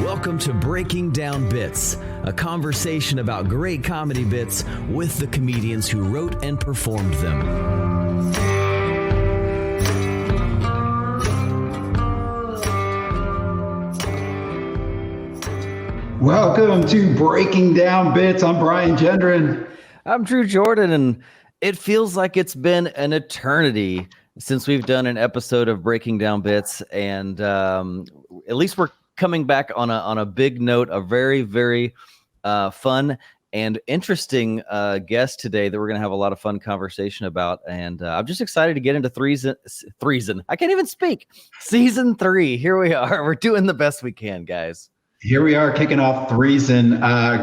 Welcome to Breaking Down Bits, a conversation about great comedy bits with the comedians who wrote and performed them. Welcome to Breaking Down Bits. I'm Brian Gendron. I'm Drew Jordan, and it feels like it's been an eternity since we've done an episode of Breaking Down Bits, and at least we're coming back on a big note, a very, very fun and interesting guest today that we're going to have a lot of fun conversation about. And I'm just excited to get into Threeson. I can't even speak. Season 3. Here we are. We're doing the best we can, guys. Here we are kicking off Threeson.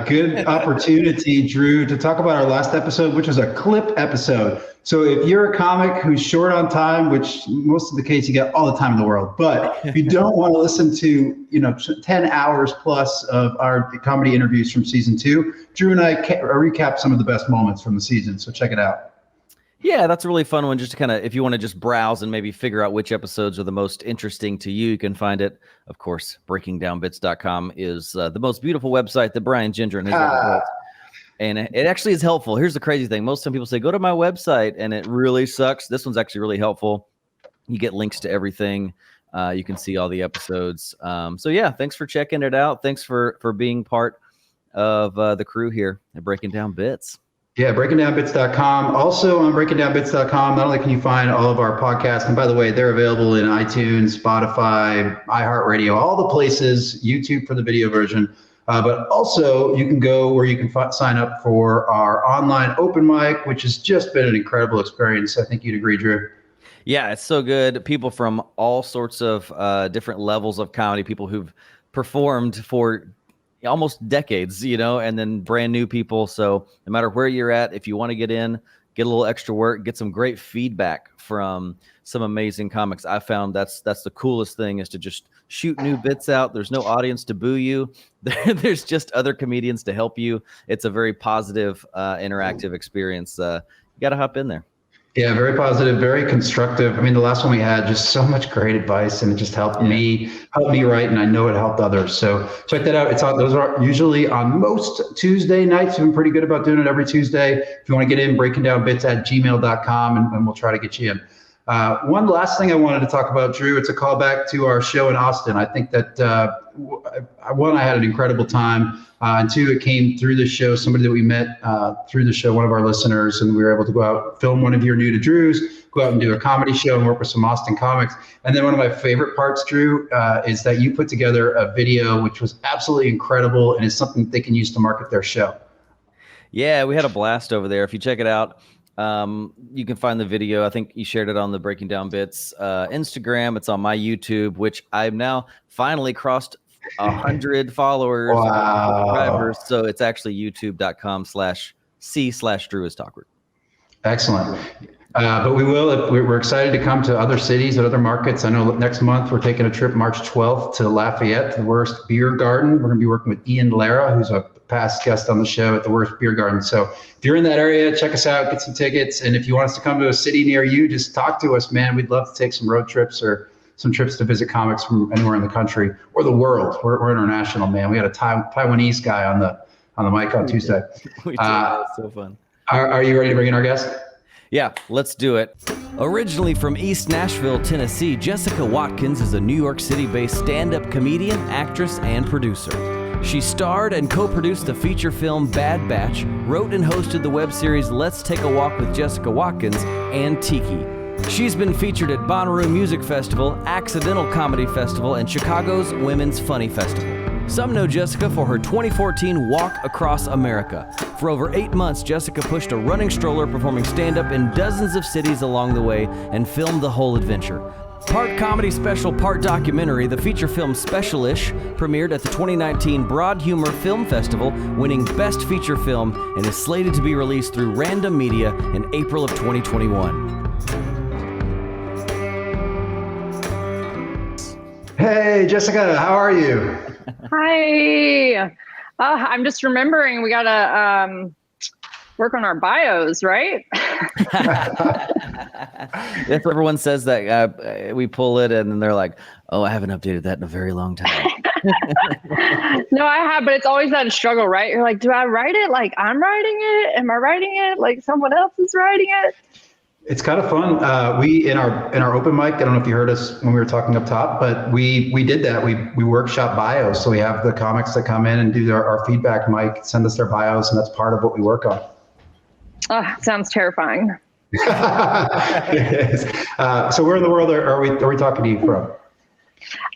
Good opportunity, Drew, to talk about our last episode, which was a clip episode. So if you're a comic who's short on time, which most of the case you get all the time in the world, but if you don't want to listen to 10 hours plus of our comedy interviews from season 2, Drew and I recap some of the best moments from the season. So check it out. Yeah, that's a really fun one. Just to kind of, if you want to just browse and maybe figure out which episodes are the most interesting to you, you can find it. Of course, breakingdownbits.com is the most beautiful website that Brian Gendron has ever built. And it actually is helpful. Here's the crazy thing. Most time people say, go to my website, and it really sucks. This one's actually really helpful. You get links to everything. You can see all the episodes. So yeah, thanks for checking it out. Thanks for being part of the crew here at Breaking Down Bits. Yeah, breakingdownbits.com. Also on breakingdownbits.com, not only can you find all of our podcasts, and by the way, they're available in iTunes, Spotify, iHeartRadio, all the places, YouTube for the video version. But also you can go where you can sign up for our online open mic, which has just been an incredible experience. I think you'd agree, Drew. Yeah, it's so good. People from all sorts of different levels of comedy, people who've performed for almost decades, and then brand new people. So no matter where you're at, if you want to get in, get a little extra work, get some great feedback from some amazing comics. I found that's the coolest thing, is to just shoot new bits out. There's no audience to boo you. There's just other comedians to help you. It's a very positive, interactive experience. You got to hop in there. Yeah, very positive, very constructive. I mean, the last one we had, just so much great advice, and it just helped me write, and I know it helped others. So check that out. Those are usually on most Tuesday nights. We've been pretty good about doing it every Tuesday. If you want to get in, breakingdownbits@gmail.com, and we'll try to get you in. One last thing I wanted to talk about, Drew, it's a callback to our show in Austin. I think that, one, I had an incredible time, and two, it came through the show, somebody that we met through the show, one of our listeners, and we were able to go out, film one of your New to Drews, go out and do a comedy show and work with some Austin comics. And then one of my favorite parts, Drew, is that you put together a video which was absolutely incredible and is something that they can use to market their show. Yeah, we had a blast over there. If you check it out, you can find the video. I think you shared it on the Breaking Down Bits Instagram. It's on my YouTube, which I've now finally crossed 100 followers, subscribers. So it's actually youtube.com/c/Drew is Talkward. Excellent. But we're excited to come to other cities and other markets. I know next month we're taking a trip March 12th to Lafayette, to the Worst Beer Garden. We're going to be working with Ian Lara, who's a past guest on the show at the Worst Beer Garden. So if you're in that area, check us out, get some tickets. And if you want us to come to a city near you, just talk to us, man. We'd love to take some road trips or some trips to visit comics from anywhere in the country or the world. We're international, man. We had a Taiwanese guy on the mic on Tuesday. We did. That's so fun. Are you ready to bring in our guest? Yeah, let's do it. Originally from East Nashville, Tennessee, Jessica Watkins is a New York City-based stand-up comedian, actress, and producer. She starred and co-produced the feature film Bad Batch, wrote and hosted the web series Let's Take a Walk with Jessica Watkins, and Tiki. She's been featured at Bonnaroo Music Festival, Accidental Comedy Festival, and Chicago's Women's Funny Festival. Some know Jessica for her 2014 Walk Across America. For over 8 months, Jessica pushed a running stroller, performing stand-up in dozens of cities along the way, and filmed the whole adventure. Part comedy special, part documentary, the feature film Special-ish premiered at the 2019 Broad Humor Film Festival, winning Best Feature Film, and is slated to be released through Random Media in April of 2021. Hey, Jessica, how are you? Hi. I'm just remembering we got work on our bios, right? If everyone says that, we pull it and then they're like, oh, I haven't updated that in a very long time. No, I have, but it's always that struggle, right? You're like, do I write it like I'm writing it? Am I writing it like someone else is writing it? It's kind of fun. We in our open mic, I don't know if you heard us when we were talking up top, but we did that. We workshop bios. So we have the comics that come in and do our feedback mic, send us their bios, and that's part of what we work on. Oh, sounds terrifying. It is. So where in the world are we talking to you from?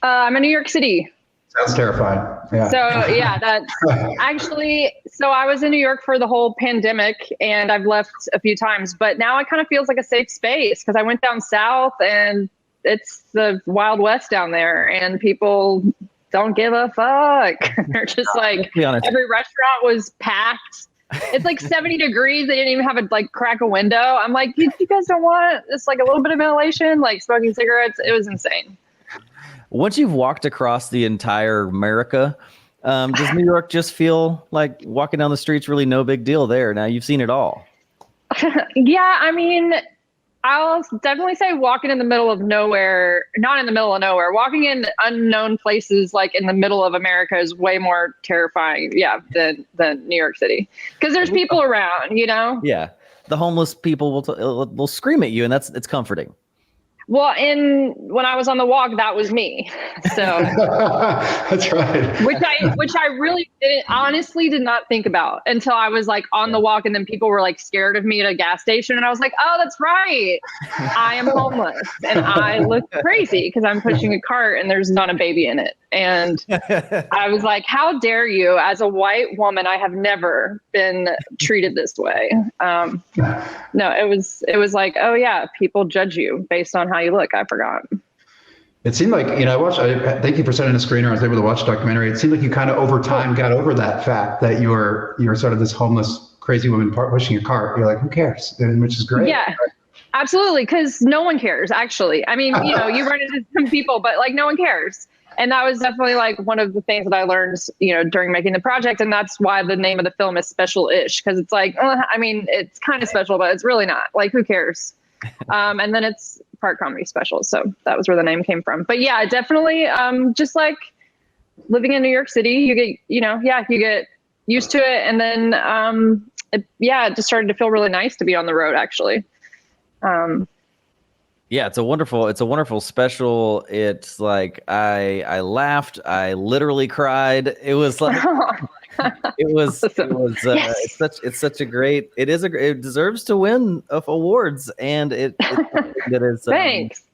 I'm in New York City. Sounds terrifying. Yeah. So yeah, that's actually, so I was in New York for the whole pandemic and I've left a few times, but now it kind of feels like a safe space because I went down south and it's the Wild West down there and people don't give a fuck. They're just like, every restaurant was packed. It's like 70 degrees. They didn't even have a crack a window. I'm like, you guys don't want just like a little bit of ventilation, like smoking cigarettes? It was insane. Once you've walked across the entire America, does New York just feel like walking down the streets really no big deal there? Now you've seen it all. Yeah, I mean, I'll definitely say walking in the middle of nowhere, not in the middle of nowhere, walking in unknown places like in the middle of America is way more terrifying, than New York City. Because there's people around, you know? Yeah. The homeless people will scream at you, and it's comforting. Well, when I was on the walk, that was me. So that's right. which I really honestly did not think about until I was like on the walk, and then people were like scared of me at a gas station, and I was like, oh, that's right. I am homeless, and I look crazy because I'm pushing a cart and there's not a baby in it. And I was like, how dare you? As a white woman, I have never been treated this way. No, it was like, oh yeah, people judge you based on how you look. I forgot. It seemed like, thank you for sending a screener. I was able to watch the documentary. It seemed like you kind of over time got over that fact that you were sort of this homeless, crazy woman pushing a cart. You're like, who cares? Which is great. Yeah, absolutely. Because no one cares, actually. I mean, you run into some people, but like no one cares. And that was definitely like one of the things that I learned, during making the project. And that's why the name of the film is Special-ish, because it's like, I mean, it's kind of special, but it's really not. Like, who cares? And then it's part comedy special. So that was where the name came from. But yeah, definitely just like living in New York City, you get, you get used to it. And then, it just started to feel really nice to be on the road, actually. Yeah, it's a wonderful special. It's like I laughed, I literally cried. It was like Yes. it's such a great. It deserves to win of awards, and it is Thanks.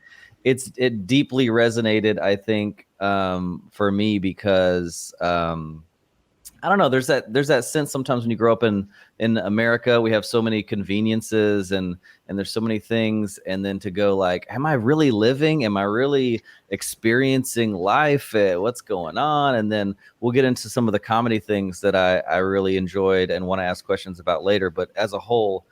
It deeply resonated, I think, for me because I don't know. There's that sense sometimes when you grow up in America, we have so many conveniences and there's so many things, and then to go like, am I really living? Am I really experiencing life? What's going on? And then we'll get into some of the comedy things that I really enjoyed and want to ask questions about later. But as a whole,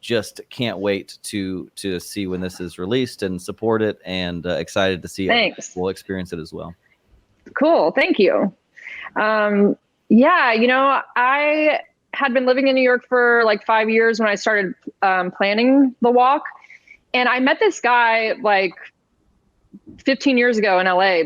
just can't wait to see when this is released and support it, and excited to see Thanks. it. We'll experience it as well. Cool. Thank you. I had been living in New York for like 5 years when I started planning the walk. And I met this guy like 15 years ago in LA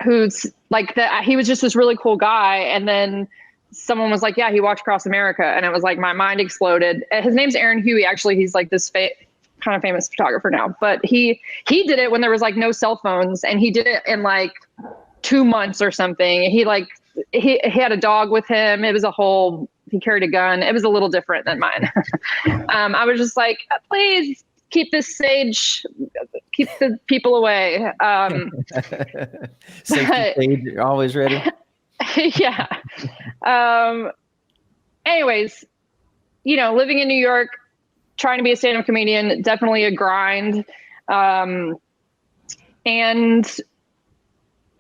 who's like he was just this really cool guy. And then someone was like, yeah, he walked across America. And it was like, my mind exploded. His name's Aaron Huey. Actually, he's like this kind of famous photographer now, but he did it when there was like no cell phones, and he did it in like 2 months or something. He had a dog with him. He carried a gun. It was a little different than mine. I was just like, please keep this sage, keep the people away. Sage, you're always ready. Yeah. Anyways, living in New York, trying to be a stand-up comedian, definitely a grind. And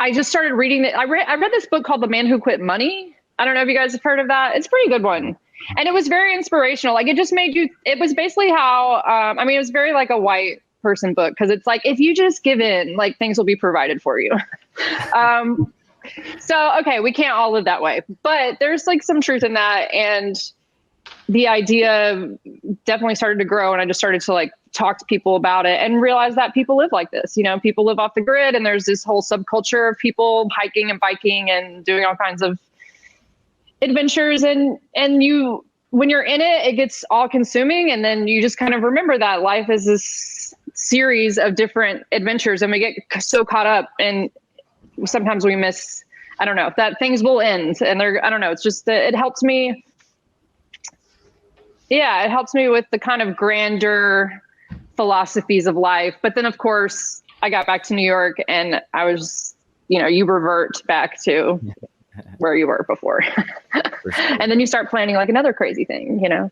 I just started reading it. I read this book called The Man Who Quit Money. I don't know if you guys have heard of that. It's a pretty good one. And it was very inspirational. Like it just it was basically how, it was very like a white person book. Cause it's like, if you just give in, like things will be provided for you. So, okay, we can't all live that way, but there's like some truth in that. And the idea definitely started to grow, and I just started to like talk to people about it and realize that people live like this. You know, people live off the grid, and there's this whole subculture of people hiking and biking and doing all kinds of adventures. And you, when you're in it, it gets all consuming. And then you just kind of remember that life is this series of different adventures, and we get so caught up, and sometimes we miss, I don't know, that things will end, and I don't know. It's just that it helps me. Yeah, it helps me with the kind of grander philosophies of life. But then, of course, I got back to New York, and I was, you know, you revert back to where you were before. Sure. And then you start planning like another crazy thing, you know,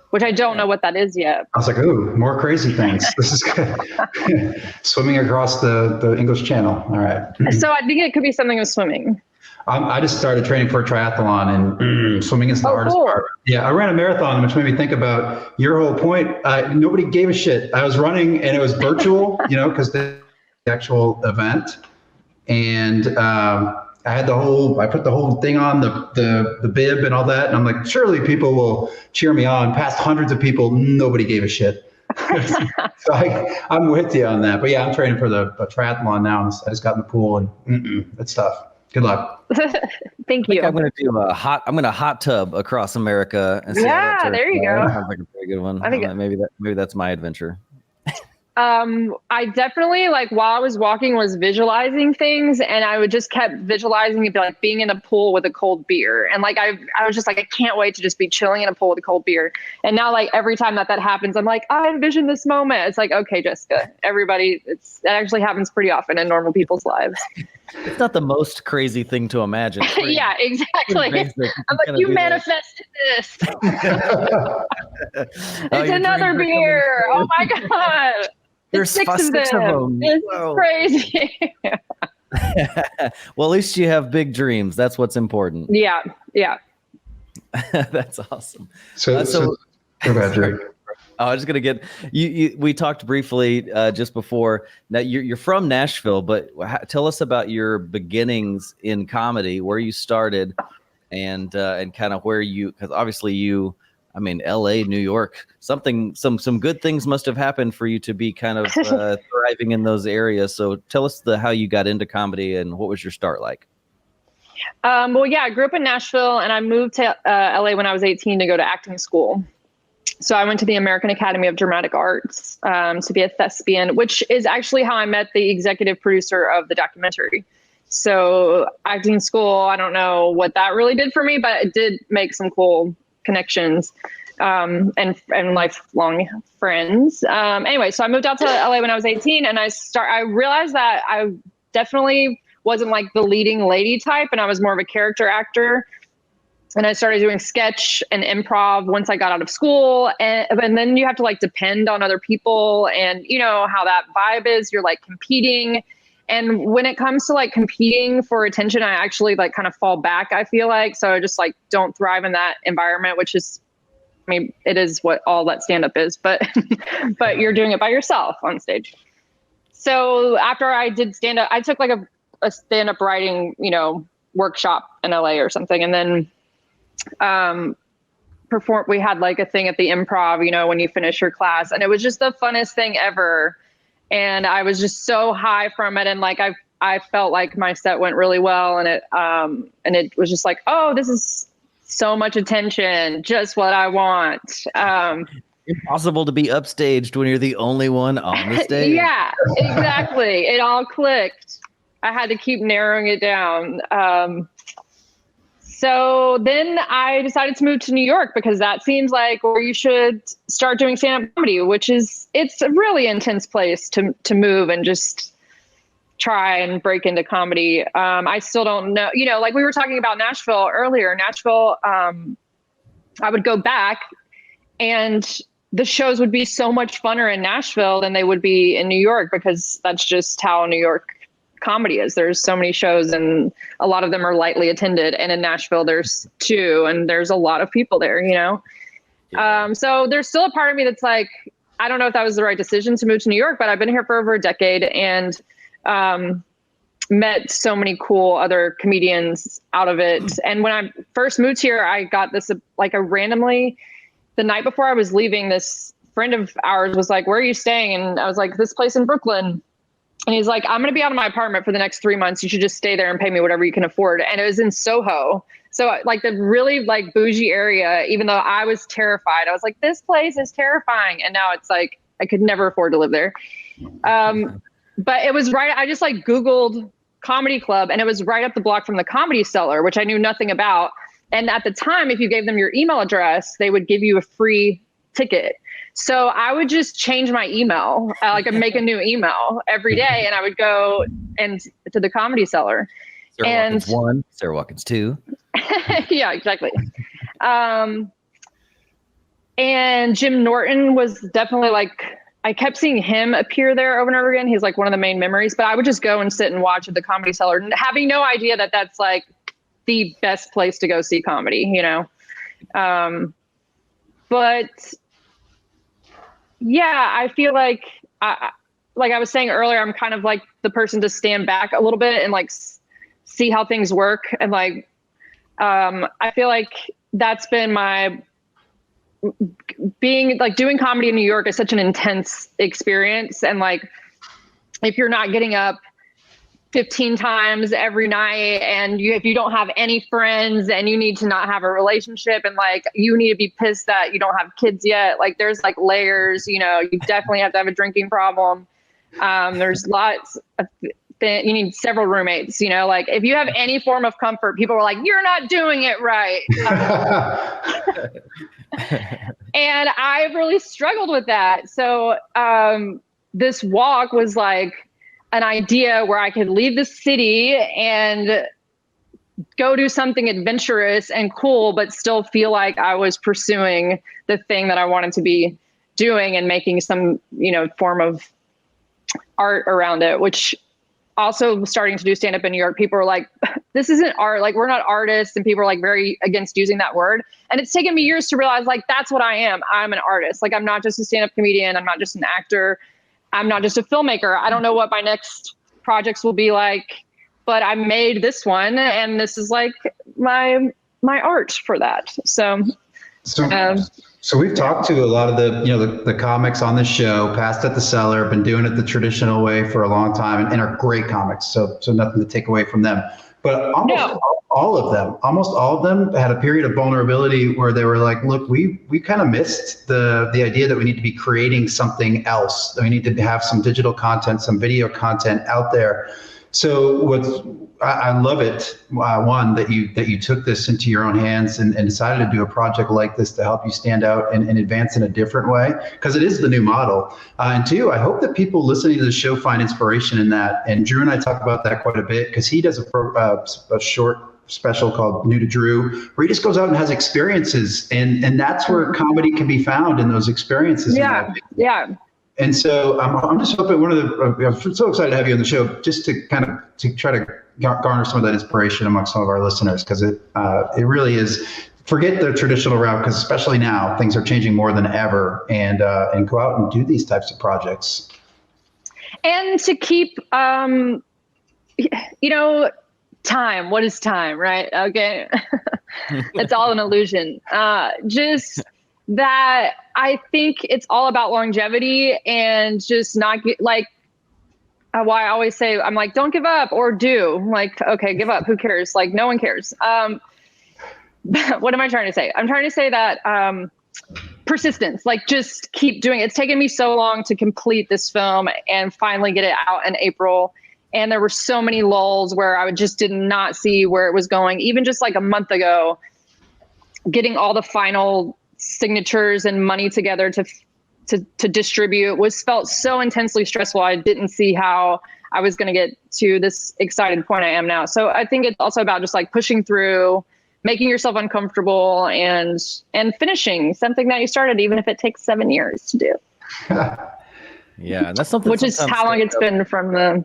which I don't know what that is yet. I was like, ooh, more crazy things. This is good. Swimming across the English Channel. All right. So I think it could be something with swimming. I just started training for a triathlon, and swimming is the hardest part. Yeah, I ran a marathon, which made me think about your whole point. Nobody gave a shit. I was running, and it was virtual, you know, because the actual event. And I put the whole thing on, the bib and all that. And I'm like, surely people will cheer me on. Past hundreds of people, nobody gave a shit. So I'm with you on that. But yeah, I'm training for the triathlon now. I just got in the pool, and it's tough. Good luck. Thank you. I'm going to do I'm going to hot tub across America. And see there you go. Sounds like a very good one. I think maybe that's my adventure. I definitely, like, while I was walking, was visualizing things, and I would just kept visualizing it, like being in a pool with a cold beer. And like, I was just like, I can't wait to just be chilling in a pool with a cold beer. And now, like, every time that happens, I'm like, I envision this moment. It's like, okay, Jessica, everybody, it actually happens pretty often in normal people's lives. It's not the most crazy thing to imagine. Yeah, exactly. I'm like, you manifested this. It's another beer. Oh my God. There's six of them. It's crazy. Well, at least you have big dreams. That's what's important. Yeah. That's awesome. So go ahead, Drake. I was just gonna get you. We talked briefly just before. Now you're from Nashville, but tell us about your beginnings in comedy, where you started, and kind of where you, because obviously LA, New York, some good things must have happened for you to be kind of thriving in those areas. So tell us how you got into comedy and what was your start like? Well, yeah, I grew up in Nashville, and I moved to LA when I was 18 to go to acting school. So I went to the American Academy of Dramatic Arts to be a thespian, which is actually how I met the executive producer of the documentary. So acting school, I don't know what that really did for me, but it did make some cool connections and lifelong friends. Anyway, so I moved out to LA when I was 18, and I realized that I definitely wasn't like the leading lady type, and I was more of a character actor. And I started doing sketch and improv once I got out of school. And then you have to like depend on other people, and you know how that vibe is, you're like competing. And when it comes to like competing for attention, I actually like kind of fall back, I feel like. So I just like don't thrive in that environment, which is, I mean, it is what all that stand-up is, but you're doing it by yourself on stage. So after I did stand-up, I took like a stand-up writing, workshop in LA or something. And then we had like a thing at the Improv, when you finish your class, and it was just the funnest thing ever. And I was just so high from it. And like, I felt like my set went really well, and it was just like, oh, this is so much attention, just what I want. Impossible to be upstaged when you're the only one on the stage. Yeah, exactly. It all clicked. I had to keep narrowing it down. So then I decided to move to New York, because that seems like where you should start doing stand-up comedy, it's a really intense place to move and just try and break into comedy. I still don't know, like we were talking about Nashville earlier. Nashville, I would go back, and the shows would be so much funner in Nashville than they would be in New York, because that's just how New York comedy is. There's so many shows, and a lot of them are lightly attended. And in Nashville, there's 2, and there's a lot of people there, Yeah. So there's still a part of me that's like, I don't know if that was the right decision to move to New York, but I've been here for over a decade, and met so many cool other comedians out of it. And when I first moved here, I got this like a randomly the night before I was leaving, this friend of ours was like, "Where are you staying?" And I was like, "This place in Brooklyn." And he's like, "I'm going to be out of my apartment for the next 3 months. You should just stay there and pay me whatever you can afford." And it was in Soho. So like the really like bougie area, even though I was terrified, I was like, this place is terrifying. And now it's like, I could never afford to live there. But it was right. I just like Googled comedy club, and it was right up the block from the Comedy Cellar, which I knew nothing about. And at the time, if you gave them your email address, they would give you a free ticket. So I would just change my email, like make a new email every day, and I would go to the Comedy Cellar. Sarah Watkins 1, Sarah Watkins 2. Yeah, exactly. And Jim Norton was definitely like, I kept seeing him appear there over and over again. He's like one of the main memories, but I would just go and sit and watch at the Comedy Cellar, having no idea that that's like the best place to go see comedy, you know? But yeah, I feel like I was saying earlier, I'm kind of like the person to stand back a little bit and like see how things work. And like, I feel like that's been my being like doing comedy in New York is such an intense experience. And like, if you're not getting up 15 times every night and if you don't have any friends and you need to not have a relationship and like, you need to be pissed that you don't have kids yet. Like there's like layers, you know, you definitely have to have a drinking problem. There's lots of you need several roommates, you know, like if you have any form of comfort, people are like, you're not doing it right. And I really struggled with that. So this walk was like an idea where I could leave the city and go do something adventurous and cool, but still feel like I was pursuing the thing that I wanted to be doing and making some, you know, form of art around it, which also starting to do stand up in New York, people are like, this isn't art. Like, we're not artists. And people are like very against using that word. And it's taken me years to realize like, that's what I am. I'm an artist. Like, I'm not just a stand up comedian. I'm not just an actor. I'm not just a filmmaker. I don't know what my next projects will be like, but I made this one and this is like my art for that. So we've talked to a lot of the comics on the show, Past at the Cellar, been doing it the traditional way for a long time, and are great comics. So nothing to take away from them. But almost all of them had a period of vulnerability where they were like, look, we kind of missed the idea that we need to be creating something else. That we need to have some digital content, some video content out there. So I love it, one, that you took this into your own hands and decided to do a project like this to help you stand out and advance in a different way, because it is the new model. And two, I hope that people listening to the show find inspiration in that. And Drew and I talk about that quite a bit, because he does a short special called New to Drew, where he just goes out and has experiences. And that's where comedy can be found, in those experiences. Yeah. And so I'm just hoping I'm so excited to have you on the show, just to try to garner some of that inspiration amongst some of our listeners, because it really is. Forget the traditional route, because especially now things are changing more than ever, and go out and do these types of projects. And to keep, time. What is time, right? Okay, it's all an illusion. Just that I think it's all about longevity and just not get like, why I always say, I'm like, don't give up, or do. I'm like, okay, give up. Who cares? Like, no one cares. What am I trying to say? I'm trying to say that persistence, like just keep doing it. It's taken me so long to complete this film and finally get it out in April. And there were so many lulls where I just did not see where it was going. Even just like a month ago, getting all the final signatures and money together to distribute felt so intensely stressful. I didn't see how I was going to get to this excited point I am now. So I think it's also about just like pushing through, making yourself uncomfortable, and finishing something that you started, even if it takes 7 years to do. Yeah, that's something. Which is how long it's been from the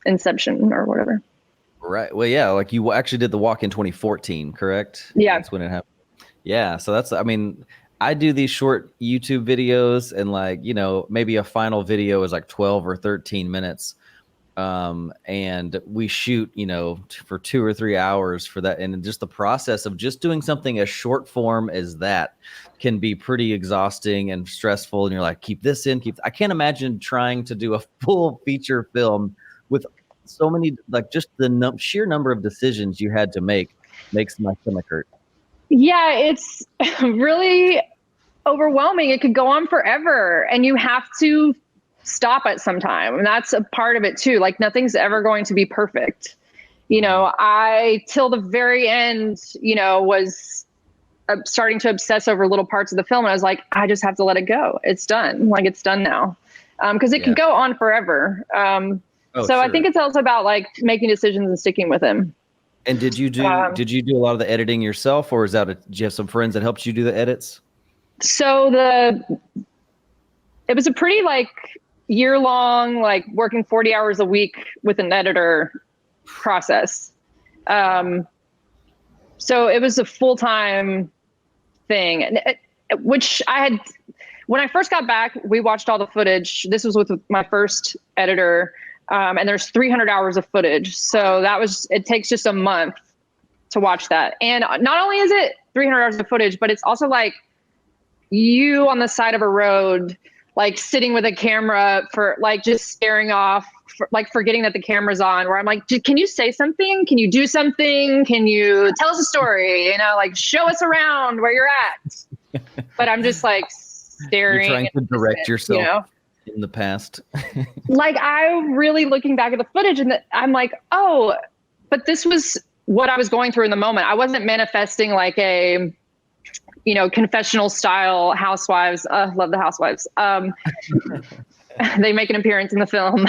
inception or whatever. Right. Well, yeah, like you actually did the walk in 2014, correct? Yeah. That's when it happened. Yeah. So I do these short YouTube videos, and like, maybe a final video is like 12 or 13 minutes. and we shoot, for 2 or 3 hours for that. And just the process of just doing something as short form as that can be pretty exhausting and stressful. And you're like, keep this in, I can't imagine trying to do a full feature film with so many, like just the sheer number of decisions you had to make makes my stomach hurt. Yeah, it's really overwhelming. It could go on forever, and you have to stop at some time. And that's a part of it too. Like nothing's ever going to be perfect. I, till the very end, was starting to obsess over little parts of the film. And I was like, I just have to let it go. It's done. Like it's done now. Cause it could go on forever. Sure. I think it's also about like making decisions and sticking with them. And did you do a lot of the editing yourself, or did you have some friends that helped you do the edits? So it was a pretty like year-long, like working 40 hours a week with an editor process. So it was a full-time thing, and which when I first got back, we watched all the footage. This was with my first editor. And there's 300 hours of footage. So it takes just a month to watch that. And not only is it 300 hours of footage, but it's also like you on the side of a road, like sitting with a camera for like just staring off, like forgetting that the camera's on, where I'm like, can you say something? Can you do something? Can you tell us a story? Like show us around where you're at. But I'm just like staring. You're trying to direct yourself. In the past. Like I'm really looking back at the footage and I'm like, oh, but this was what I was going through in the moment. I wasn't manifesting like a, confessional style Housewives. Love the Housewives. They make an appearance in the film.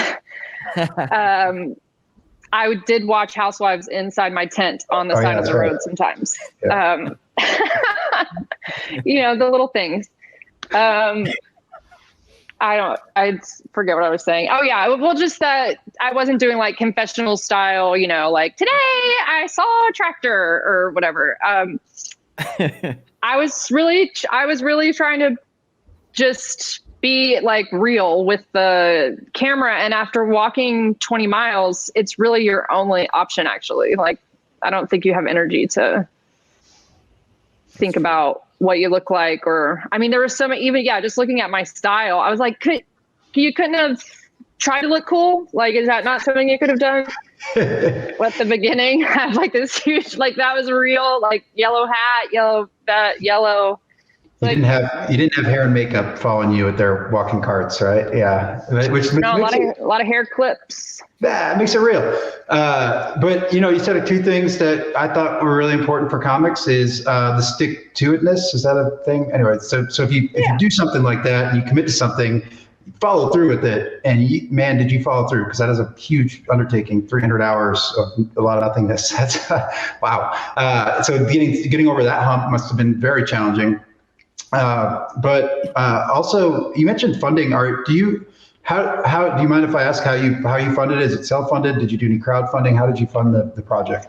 I did watch Housewives inside my tent on the side of the road sometimes. Yeah. The little things. I forget what I was saying. Oh yeah. Well, just that I wasn't doing like confessional style, like today I saw a tractor or whatever. I was really trying to just be like real with the camera. And after walking 20 miles, it's really your only option actually. Like, I don't think you have energy to think about what you look like, or, there was some, just looking at my style, I was like, you couldn't have tried to look cool? Like, is that not something you could have done at the beginning? Have like this huge, like that was real, like yellow hat, yellow. You didn't have hair and makeup following you with their walking carts, right? Yeah. A lot of hair clips. Yeah, it makes it real. But you said two things that I thought were really important for comics is the stick-to-itness. Is that a thing? Anyway, so if you do something like that and you commit to something, follow through with it. And did you follow through? Because that is a huge undertaking. 300 hours of a lot of nothingness. That's wow. So getting over that hump must have been very challenging. But also, you mentioned funding. Do you mind if I ask how you funded it? Is it self-funded? Did you do any crowdfunding? How did you fund the project?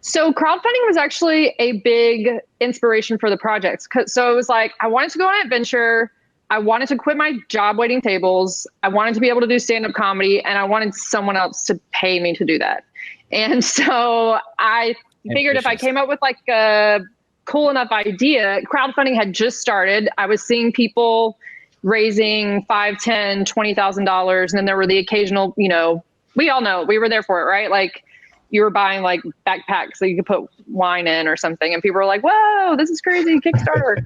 So crowdfunding was actually a big inspiration for the project. So it was like, I wanted to go on an adventure. I wanted to quit my job waiting tables. I wanted to be able to do stand-up comedy, and I wanted someone else to pay me to do that. And so I figured if I came up with like a cool enough idea, crowdfunding had just started. I was seeing people raising $5,000, $10,000, $20,000. And then there were the occasional, we all know, we were there for it, right? Like you were buying like backpacks so you could put wine in or something. And people were like, whoa, this is crazy, Kickstarter.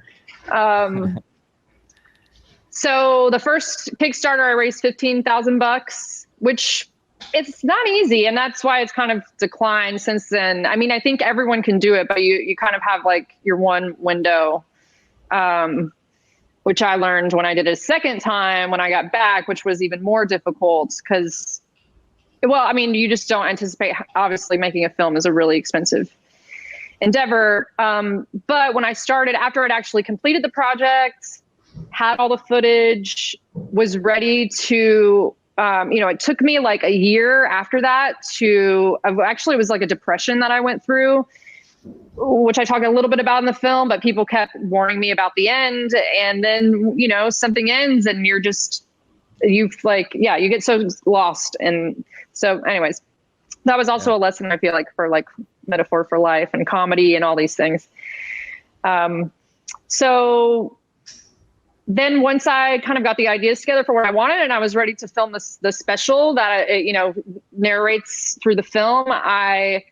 So the first Kickstarter, I raised $15,000, which it's not easy. And that's why it's kind of declined since then. I think everyone can do it, but you kind of have like your one window, which I learned when I did it a second time when I got back, which was even more difficult because, you just don't anticipate, obviously making a film is a really expensive endeavor. But when I started, after I'd actually completed the project, had all the footage, was ready to, it took me like a year after that it was like a depression that I went through, which I talk a little bit about in the film, but people kept warning me about the end. And then, something ends and you're just you get so lost. And so anyways, that was also a lesson, I feel like, for like metaphor for life and comedy and all these things. So then once I kind of got the ideas together for what I wanted and I was ready to film the special that, narrates through the film, I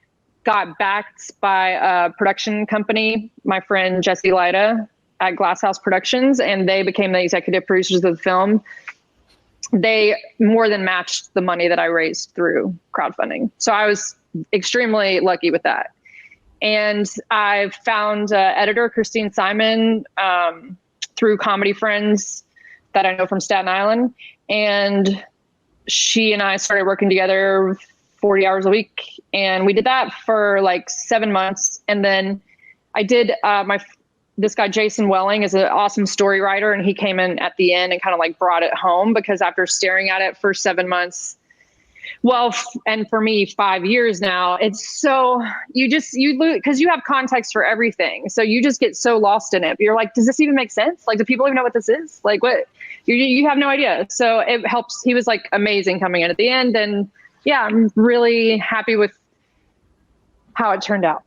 got backed by a production company, my friend Jesse Lida at Glasshouse Productions, and they became the executive producers of the film. They more than matched the money that I raised through crowdfunding. So I was extremely lucky with that. And I found editor Christine Simon through comedy friends that I know from Staten Island. And she and I started working together 40 hours a week. And we did that for like 7 months. And then I did this guy, Jason Welling, is an awesome story writer. And he came in at the end and kind of like brought it home, because after staring at it for 7 months, and for me, 5 years now, it's so, you lose, because you have context for everything. So you just get so lost in it. You're like, does this even make sense? Like, do people even know what this is? Like, what? You have no idea. So it helps. He was like amazing coming in at the end. And yeah, I'm really happy with how it turned out.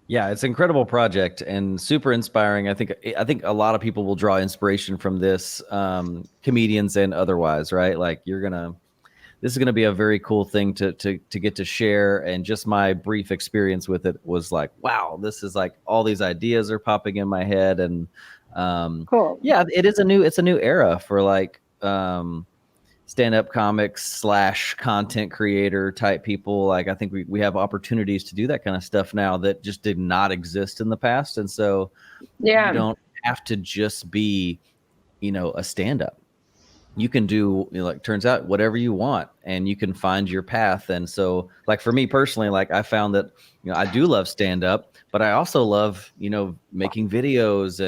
Yeah, it's an incredible project and super inspiring. I think a lot of people will draw inspiration from this, comedians and otherwise, right? Like this is gonna be a very cool thing to get to share. And just my brief experience with it was like, wow, this is like all these ideas are popping in my head. And cool. Yeah, it's a new era for like stand-up comics / content creator type people. Like, I think we have opportunities to do that kind of stuff now that just did not exist in the past. And so you don't have to just be, a stand-up. You can do, like, turns out, whatever you want, and you can find your path. And so, like, for me personally, like, I found that, I do love stand-up, but I also love, making videos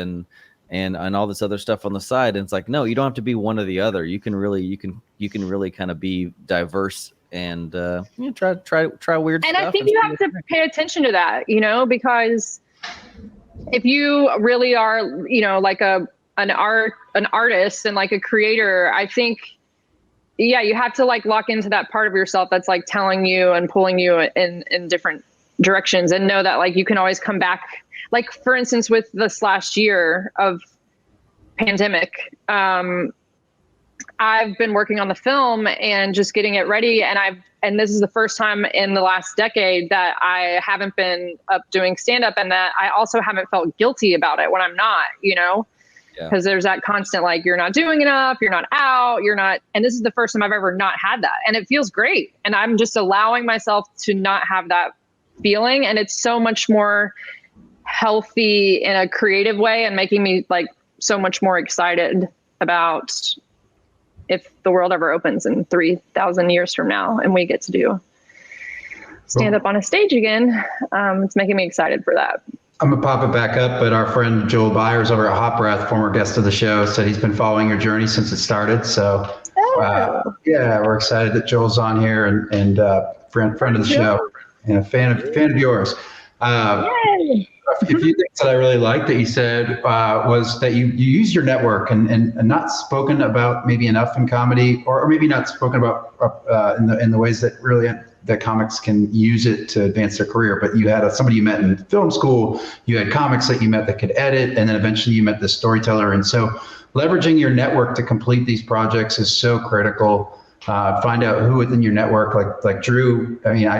and all this other stuff on the side. And it's like, no, you don't have to be one or the other. You can really kind of be diverse and try weird and stuff. I think you have to pay attention to that, because if you really are, like an artist and like a creator, I think, you have to like lock into that part of yourself that's like telling you and pulling you in different directions, and know that like you can always come back. Like, for instance, with this last year of pandemic, I've been working on the film and just getting it ready. And this is the first time in the last decade that I haven't been up doing stand-up, and that I also haven't felt guilty about it when I'm not, because there's that constant, like, you're not doing enough, you're not out, and this is the first time I've ever not had that. And it feels great. And I'm just allowing myself to not have that feeling. And it's so much more healthy in a creative way, and making me like so much more excited about if the world ever opens in 3,000 years from now and we get to do stand up on a stage again. It's making me excited for that. I'm gonna pop it back up, but our friend Joel Byers over at Hot Breath, former guest of the show, said he's been following your journey since it started. So we're excited that Joel's on here and friend of the show and a fan of yours. A few things that I really liked that you said was that you use your network and not spoken about maybe enough in comedy, or maybe not spoken about in the ways that really that comics can use it to advance their career. But you had somebody you met in film school, you had comics that you met that could edit, and then eventually you met this storyteller. And so leveraging your network to complete these projects is so critical. Find out who within your network, like Drew. I mean,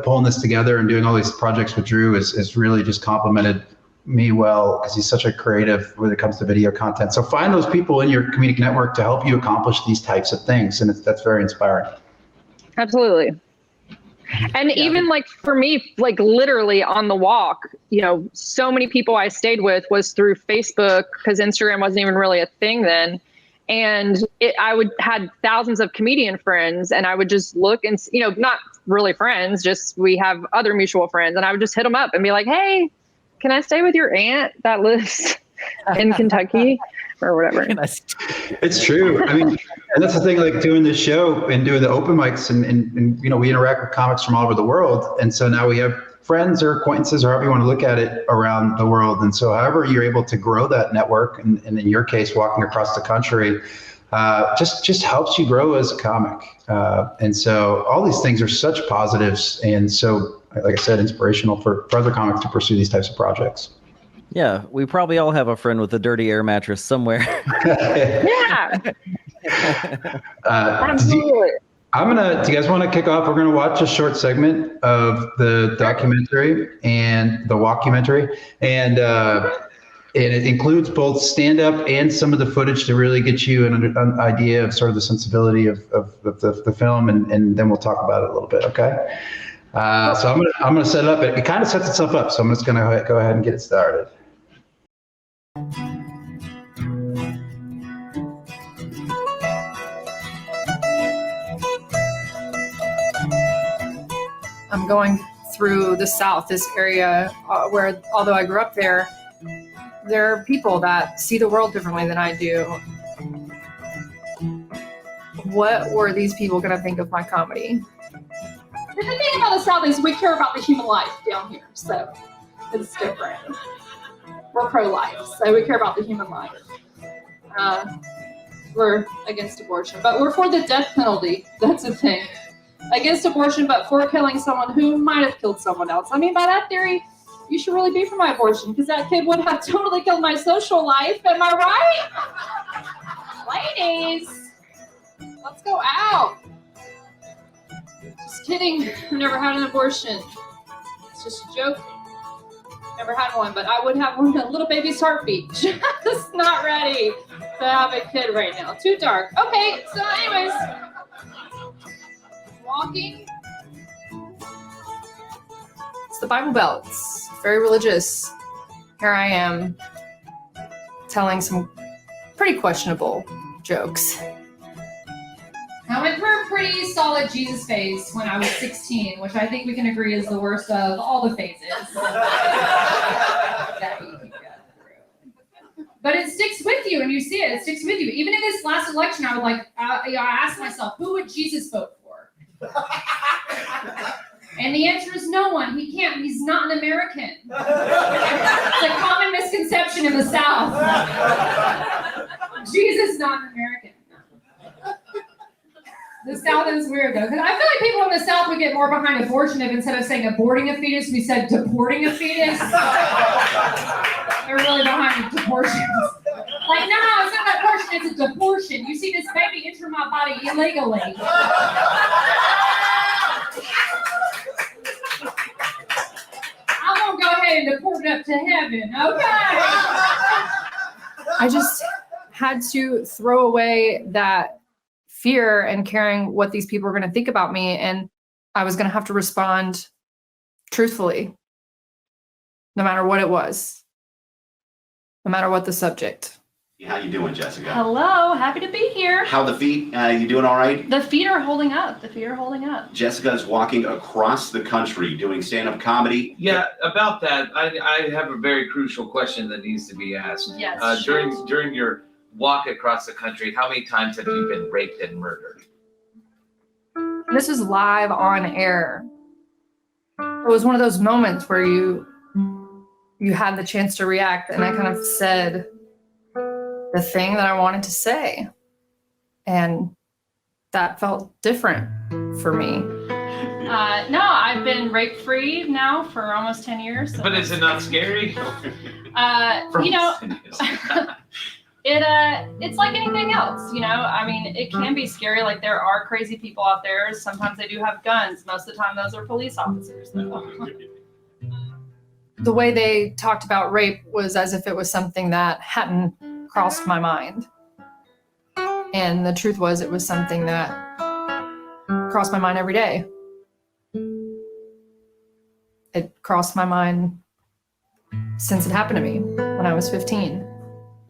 pulling this together and doing all these projects with Drew is really just complimented me well, because he's such a creative when it comes to video content. So find those people in your comedic network to help you accomplish these types of things, and that's very inspiring. Absolutely. And even like for me, like literally on the walk, so many people I stayed with was through Facebook, because Instagram wasn't even really a thing then. And I had thousands of comedian friends, and I would just look and, not really friends, just we have other mutual friends. And I would just hit them up and be like, hey, can I stay with your aunt that lives in Kentucky or whatever? It's true. I mean, and that's the thing, like doing this show and doing the open mics and we interact with comics from all over the world. And so now we have friends or acquaintances, or however you want to look at it, around the world. And so however you're able to grow that network, and in your case, walking across the country, just helps you grow as a comic. And so all these things are such positives. And so, like I said, inspirational for other comics to pursue these types of projects. Yeah, we probably all have a friend with a dirty air mattress somewhere. Yeah. Absolutely. Do you guys want to kick off? We're going to watch a short segment of the documentary and the walkumentary. And it includes both stand-up and some of the footage to really get you an idea of sort of the sensibility of the film, and then we'll talk about it a little bit, okay? So I'm gonna set it up. It kind of sets itself up, so I'm just gonna go ahead and get it started. I'm going through the South, this area where, although I grew up there, there are people that see the world differently than I do. What were these people going to think of my comedy? The thing about the South is we care about the human life down here, so it's different. We're pro-life, so we care about the human life. We're against abortion, but we're for the death penalty. That's the thing. Against abortion, but for killing someone who might have killed someone else. I mean, by that theory, you should really be for my abortion, because that kid would have totally killed my social life. Am I right? Ladies, let's go out. Just kidding. I've never had an abortion. It's just a joke. Never had one, but I would have one, a little baby's heartbeat. Just not ready to have a kid right now. Too dark. Okay, so anyways, walking. It's the Bible Belt. It's very religious. Here I am telling some pretty questionable jokes. I went through a pretty solid Jesus phase when I was 16, which I think we can agree is the worst of all the phases that you can go through. But it sticks with you, and you see it. It sticks with you. Even in this last election, I would I asked myself, who would Jesus vote for? And the answer is no one. He can't. He's not an American. It's a common misconception in the South. Jesus is not an American. The South is weird, though, because I feel like people in the South would get more behind abortion if instead of saying aborting a fetus, we said deporting a fetus. They're really behind deportions. Like, no, it's not an abortion, it's a deportion. You see this baby enter my body illegally. I'm going to go ahead and deport it up to heaven, okay? I just had to throw away that fear and caring what these people were going to think about me, and I was going to have to respond truthfully, no matter what it was, no matter what the subject. How you doing, Jessica? Hello, happy to be here. How the feet? You doing all right? The feet are holding up. Jessica's walking across the country doing stand-up comedy. Yeah, about that, I have a very crucial question that needs to be asked. Yes. During your walk across the country, how many times have you been raped and murdered? This was live on air. It was one of those moments where you had the chance to react, and I kind of said the thing that I wanted to say, and that felt different for me. No, I've been rape-free now for almost 10 years. But is it not scary? It's like anything else, I mean, it can be scary. Like, there are crazy people out there. Sometimes they do have guns. Most of the time, those are police officers, though. The way they talked about rape was as if it was something that hadn't crossed my mind. And the truth was, it was something that crossed my mind every day. It crossed my mind since it happened to me when I was 15.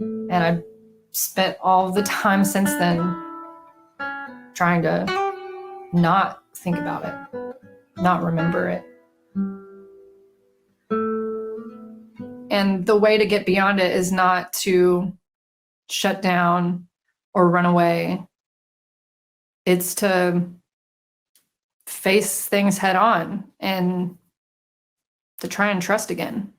And I spent all the time since then trying to not think about it, not remember it. And the way to get beyond it is not to shut down or run away. It's to face things head on and to try and trust again.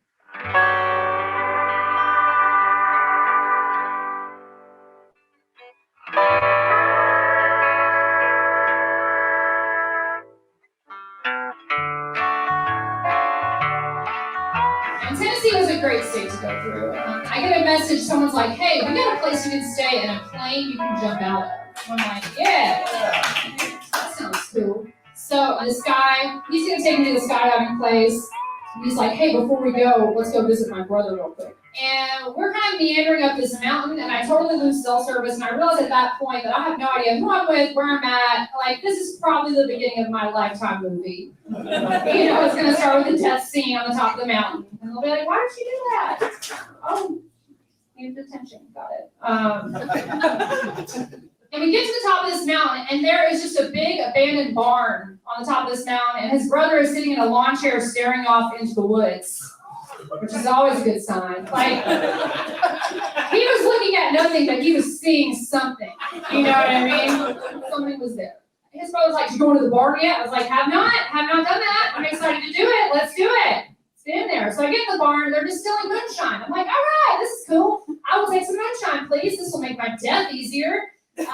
And Tennessee was a great state to go through. I get a message, someone's like, hey, we got a place you can stay and a plane you can jump out of. I'm like, yeah, that sounds cool. So this guy, he's gonna take me to the skydiving place. He's like, hey, before we go, let's go visit my brother real quick. And we're kind of meandering up this mountain, and I totally lose cell service, and I realize at that point that I have no idea who I'm with, where I'm at. Like, this is probably the beginning of my Lifetime movie. It's gonna start with a death scene on the top of the mountain. And they'll be like, why did you do that? Oh, needed attention, got it. And we get to the top of this mountain, and there is just a big abandoned barn on the top of this mountain, and his brother is sitting in a lawn chair staring off into the woods, which is always a good sign. Like, he was looking at nothing, but he was seeing something. You know what I mean? Something was there. His brother's like, you going to the barn yet? I was like, have not done that. I'm excited to do it. Let's do it. Let's get in there. So I get in the barn, they're distilling moonshine. I'm like, all right, this is cool. I will take some moonshine, please. This will make my death easier. So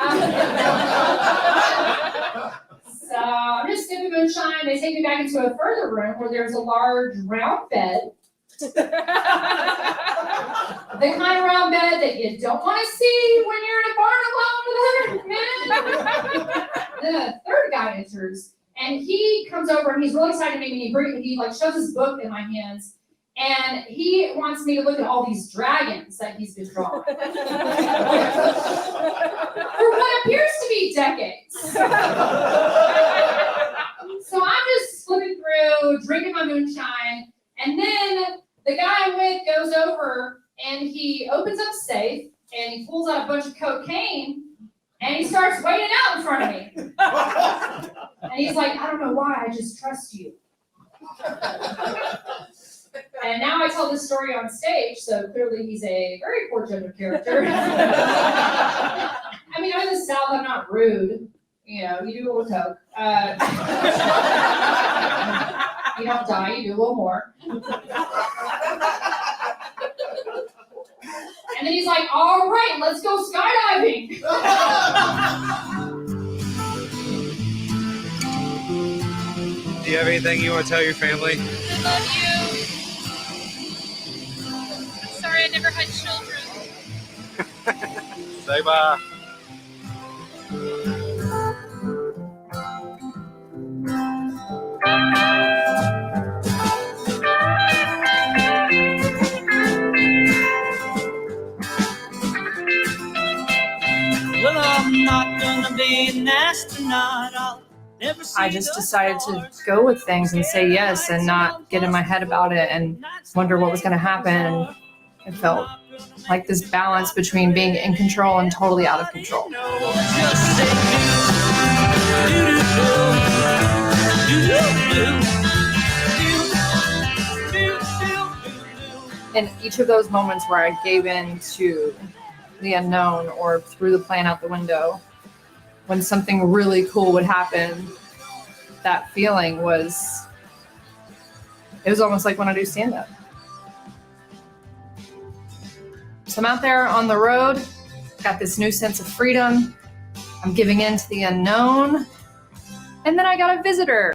I'm just sipping moonshine. They take me back into a further room where there's a large round bed. The kind of round bed that you don't want to see when you're in a barn alone with other men. The third guy enters, and he comes over and he's really excited to meet me. He like shows his book in my hands, and he wants me to look at all these dragons that he's been drawing for what appears to be decades. So I'm just flipping through, drinking my moonshine, and then the guy I'm with goes over and he opens up a safe and he pulls out a bunch of cocaine and he starts weighing it out in front of me. And he's like, I don't know why, I just trust you. And now I tell this story on stage, so clearly he's a very poor gender character. I mean, I'm in the South, I'm not rude. You do a little coke. You don't die, you do a little more. And then he's like, all right, let's go skydiving. Do you have anything you want to tell your family? I love you. I'm sorry I never had children. Say bye. Well, I'm not gonna be an astronaut. I'll never see I just decided to go with things and say yes and not get in my head about it and wonder what was going to happen. It felt like this balance between being in control and totally out of control. In each of those moments where I gave in to the unknown or threw the plan out the window, when something really cool would happen, that feeling was almost like when I do stand-up. So I'm out there on the road, got this new sense of freedom. I'm giving in to the unknown. And then I got a visitor.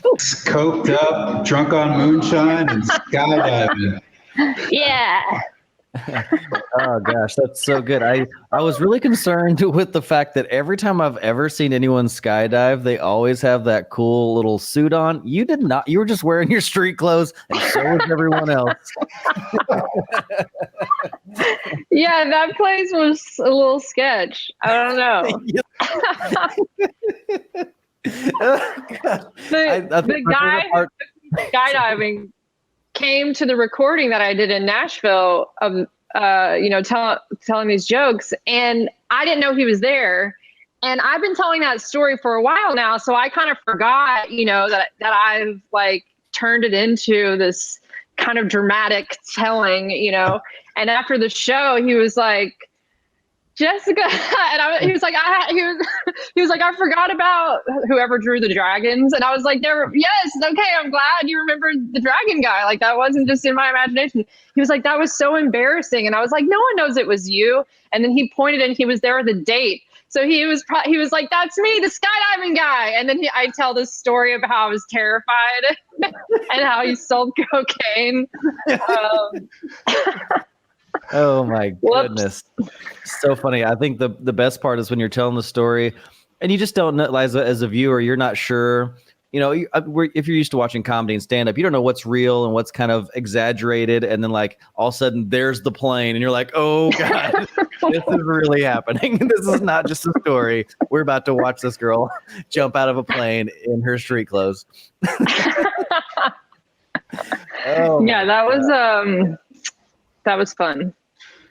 Coked up, drunk on moonshine, and skydiving. Yeah. Oh gosh, that's so good. I was really concerned with the fact that every time I've ever seen anyone skydive, they always have that cool little suit on. You did not. You were just wearing your street clothes, and so was everyone else. Yeah, that place was a little sketch. I don't know. The guy skydiving came to the recording that I did in Nashville of telling these jokes, and I didn't know he was there. And I've been telling that story for a while now, so I kind of forgot, that I've like turned it into this kind of dramatic telling, And after the show, he was like, Jessica, and he was like, he was like, I forgot about whoever drew the dragons, and I was like, yes, okay, I'm glad you remembered the dragon guy. Like that wasn't just in my imagination. He was like, that was so embarrassing, and I was like, no one knows it was you. And then he pointed, and he was there at the date, so he was like, that's me, the skydiving guy. And then I tell this story of how I was terrified and how he sold cocaine. Oh my goodness. So funny. I think the best part is when you're telling the story and you just don't know, as a viewer, you're not sure, you know, if you're used to watching comedy and stand up, you don't know what's real and what's kind of exaggerated. And then like all of a sudden there's the plane and you're like, oh God, this is really happening. This is not just a story. We're about to watch this girl jump out of a plane in her street clothes. Yeah, that was fun.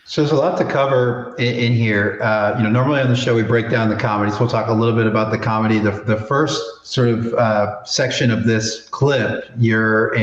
So there's a lot to cover in here. Normally on the show we break down the comedies. We'll talk a little bit about the comedy. The first sort of section of this clip, you're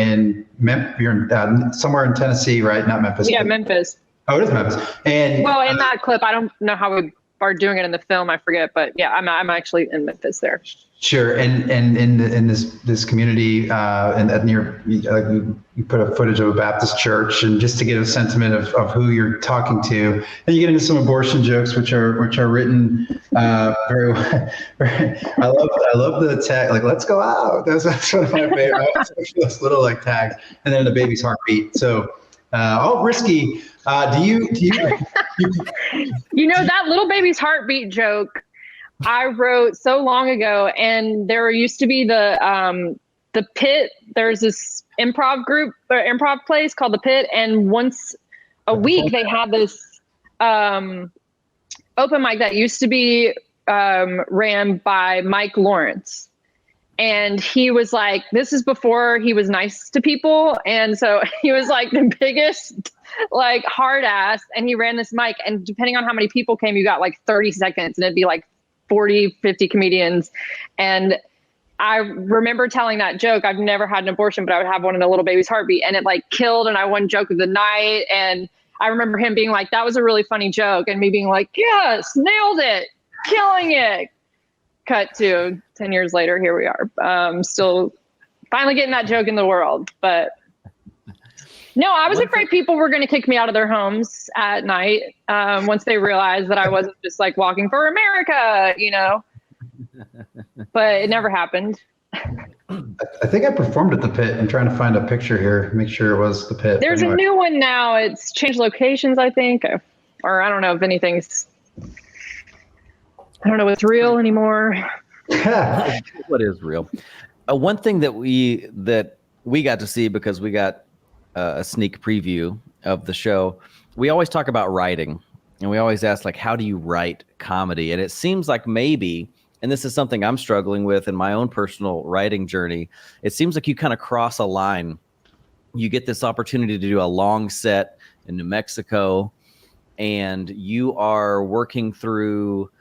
somewhere in Tennessee, right? Not Memphis. Yeah, Memphis. Oh, it is Memphis. And well, in that clip, I don't know how we are doing it in the film. I forget, but yeah, I'm actually in Memphis there. Sure, and in this community, and near you put a footage of a Baptist church, and just to get a sentiment of who you're talking to, and you get into some abortion jokes, which are written very well. I love the tag, like "Let's go out." That's one of my favorite. Those little like tags, and then the baby's heartbeat. So, risky. Do you that little baby's heartbeat joke I wrote so long ago, and there used to be the Pit. There's this improv group or improv place called the Pit, and once a week they have this open mic that used to be ran by Mike Lawrence. And he was like, this is before he was nice to people. And so he was like the biggest, like hard ass. And he ran this mic, and depending on how many people came, you got like 30 seconds, and it'd be like 40, 50 comedians. And I remember telling that joke. I've never had an abortion, but I would have one in a little baby's heartbeat, and it like killed. And I won joke of the night. And I remember him being like, that was a really funny joke. And me being like, yes, nailed it, killing it. Cut to 10 years later, here we are. Still finally getting that joke in the world. But no, I was afraid people were going to kick me out of their homes at night once they realized that I wasn't just like walking for America, but it never happened. I think I performed at the Pit. I'm trying to find a picture here, make sure it was the Pit. There's a new one now. It's changed locations, I think, or I don't know if anything's, I don't know what's real anymore. What is real? One thing that we got to see, because we got a sneak preview of the show, we always talk about writing, and we always ask, like, how do you write comedy? And it seems like maybe, and this is something I'm struggling with in my own personal writing journey, it seems like you kind of cross a line. You get this opportunity to do a long set in New Mexico, and you are working through,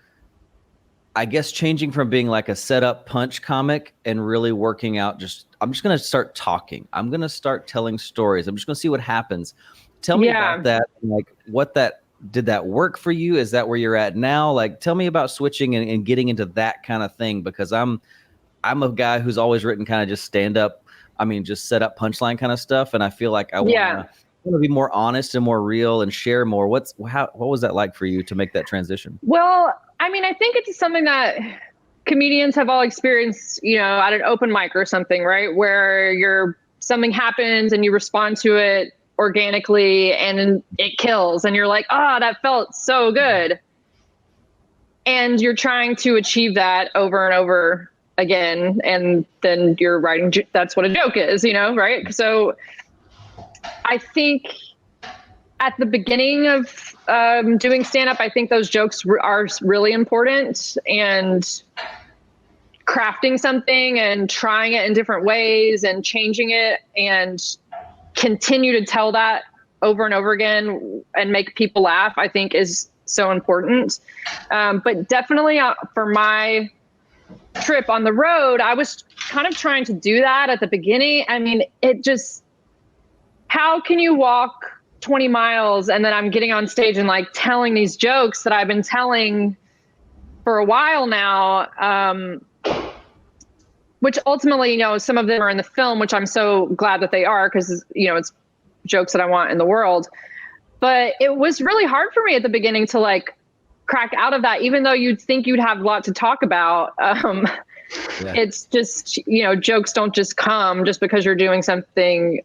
I guess, changing from being like a setup punch comic and really working out I'm just going to start talking. I'm going to start telling stories. I'm just going to see what happens. Tell me about that. Like, did that work for you? Is that where you're at now? Like, tell me about switching and getting into that kind of thing, because I'm a guy who's always written kind of just stand up. I mean, just set up punchline kind of stuff. And I feel like I want to be more honest and more real and share more. What was that like for you to make that transition? Well, I mean, I think it's something that comedians have all experienced, at an open mic or something, right? Where something happens and you respond to it organically and it kills, and you're like, that felt so good. And you're trying to achieve that over and over again. And then you're writing, that's what a joke is, right? So I think at the beginning of doing stand-up, I think those jokes are really important, and crafting something and trying it in different ways and changing it and continue to tell that over and over again and make people laugh, I think is so important. But definitely for my trip on the road, I was kind of trying to do that at the beginning. I mean, how can you walk 20 miles and then I'm getting on stage and like telling these jokes that I've been telling for a while now, which ultimately, you know, some of them are in the film, which I'm so glad that they are, because, you know, it's jokes that I want in the world. But it was really hard for me at the beginning to like crack out of that, even though you'd think you'd have a lot to talk about. It's just, you know, jokes don't just come just because you're doing something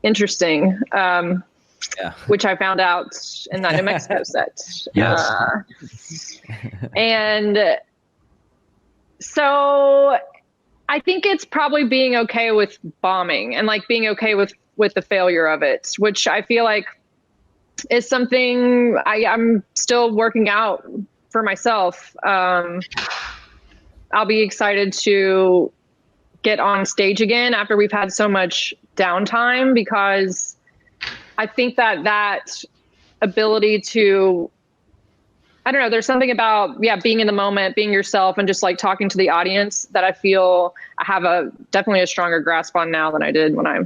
interesting, which I found out in that New Mexico set. Yes. And so I think it's probably being okay with bombing and like being okay with the failure of it, which I feel like is something I'm still working out for myself. I'll be excited to get on stage again after we've had so much downtime, because I think that ability to, I don't know, there's something about, being in the moment, being yourself, and just like talking to the audience that I feel I have definitely a stronger grasp on now than I did when I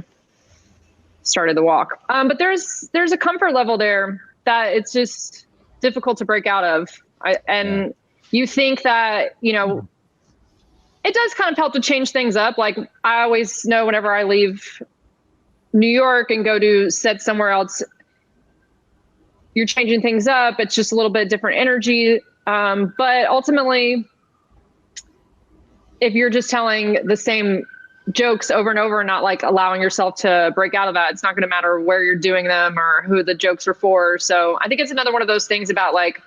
started the walk. But there's a comfort level there that it's just difficult to break out of. You think that, you know, it does kind of help to change things up. Like I always know whenever I leave New York and go to set somewhere else, you're changing things up. It's just a little bit different energy. But ultimately, if you're just telling the same jokes over and over and not like allowing yourself to break out of that, it's not going to matter where you're doing them or who the jokes are for. So I think it's another one of those things about like,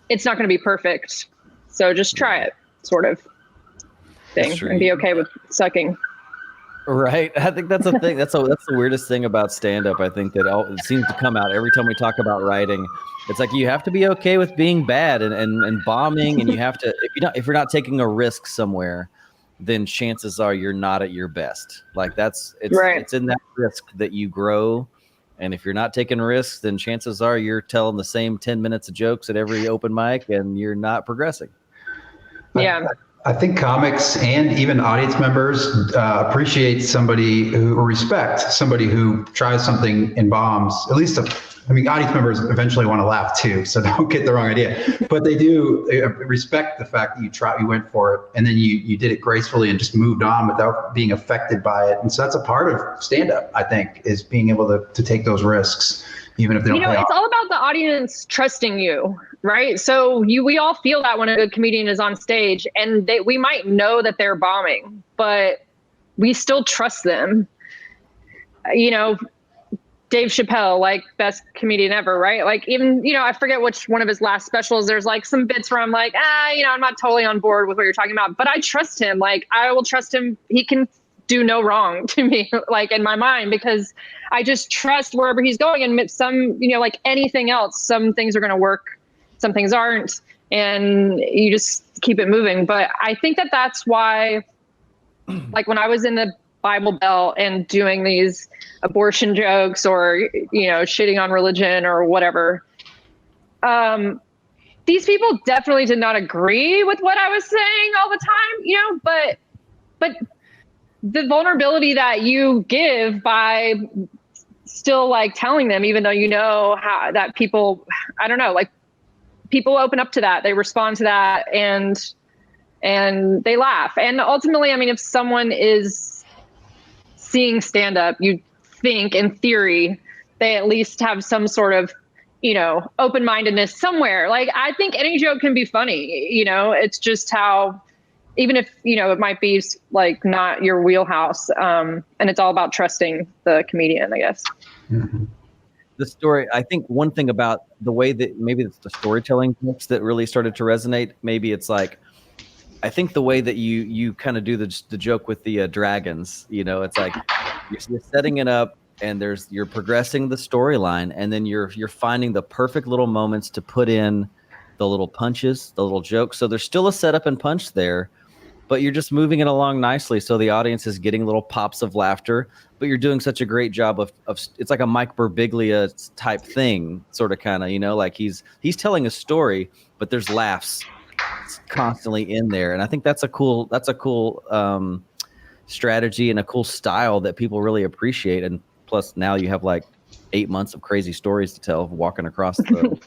it's not going to be perfect. So just try it, sort of thing, and be okay with sucking. Right. I think that's the thing. That's the weirdest thing about stand-up. I think that it seems to come out every time we talk about writing. It's like you have to be okay with being bad and bombing, and you have to, if you're not taking a risk somewhere, then chances are you're not at your best. Like it's in that risk that you grow. And if you're not taking risks, then chances are you're telling the same 10 minutes of jokes at every open mic and you're not progressing. Yeah. I think comics and even audience members appreciate somebody or respect somebody who tries something and bombs. At least, audience members eventually want to laugh too, so don't get the wrong idea. But they do respect the fact that you went for it, and then you did it gracefully and just moved on without being affected by it. And so that's a part of stand-up, I think, is being able to take those risks, even if they don't pay off. It's all about the audience trusting you, right? So we all feel that when a good comedian is on stage, and we might know that they're bombing, but we still trust them. Dave Chappelle, like best comedian ever, right? Like even, I forget which one of his last specials, there's like some bits where I'm like, I'm not totally on board with what you're talking about, but I trust him. Like I will trust him. He can do no wrong to me, like in my mind, because I just trust wherever he's going. And some, like anything else, some things are going to work, some things aren't, and you just keep it moving. But I think that that's why, like when I was in the Bible Belt and doing these abortion jokes or, shitting on religion or whatever, these people definitely did not agree with what I was saying all the time, but the vulnerability that you give by still like telling them, even though how that people, I don't know, like people open up to that, they respond to that, and they laugh. And ultimately, if someone is seeing stand-up, you think in theory they at least have some sort of, open-mindedness somewhere. Like I think any joke can be funny, it's just how, even if, it might be like not your wheelhouse. And it's all about trusting the comedian, I guess. Mm-hmm. The story, I think one thing about the way that maybe it's the storytelling tips that really started to resonate. Maybe it's like, I think the way that you kind of do the joke with the dragons, it's like you're setting it up and you're progressing the storyline, and then you're finding the perfect little moments to put in the little punches, the little jokes. So there's still a setup and punch there, but you're just moving it along nicely. So the audience is getting little pops of laughter, but you're doing such a great job of it's like a Mike Birbiglia type thing, sort of kind of, like he's telling a story, but there's laughs constantly in there. And I think that's a cool strategy and a cool style that people really appreciate. And Plus now you have like 8 months of crazy stories to tell walking across the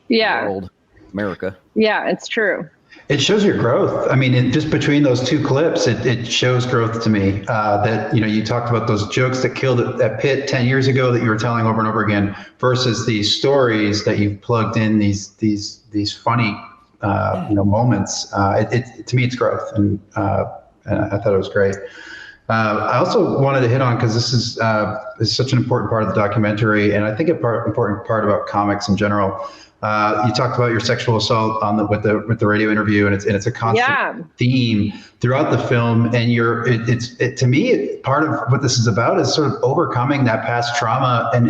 world, America. Yeah, it's true. It shows your growth. I mean, just between those two clips, it shows growth to me. That you talked about those jokes that killed at Pitt 10 years ago that you were telling over and over again, versus these stories that you've plugged in these funny moments. To me, it's growth, and I thought it was great. I also wanted to hit on, because this is such an important part of the documentary, and I think important part about comics in general. You talked about your sexual assault with the radio interview, and it's a constant theme throughout the film. And to me, part of what this is about is sort of overcoming that past trauma and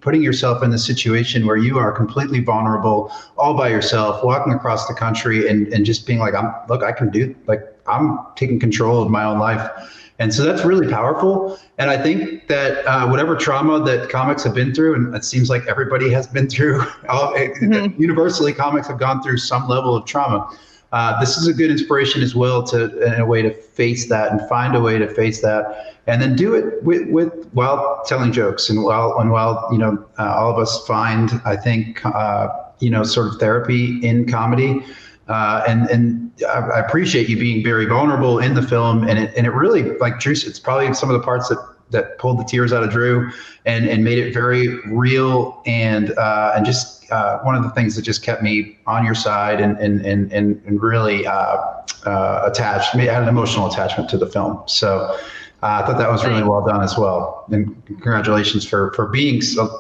putting yourself in the situation where you are completely vulnerable, all by yourself, walking across the country and just being like, I'm taking control of my own life. And so that's really powerful. And I think that whatever trauma that comics have been through, and it seems like everybody has been through, universally, comics have gone through some level of trauma. This is a good inspiration as well in a way to face that and find a way to face that, and then do it while telling jokes and while all of us find, I think, sort of therapy in comedy. And I appreciate you being very vulnerable in the film, and it really, like Drew, it's probably some of the parts that pulled the tears out of Drew and made it very real, and just one of the things that just kept me on your side and really attached. I had an emotional attachment to the film, so I thought that was really well done as well. And congratulations for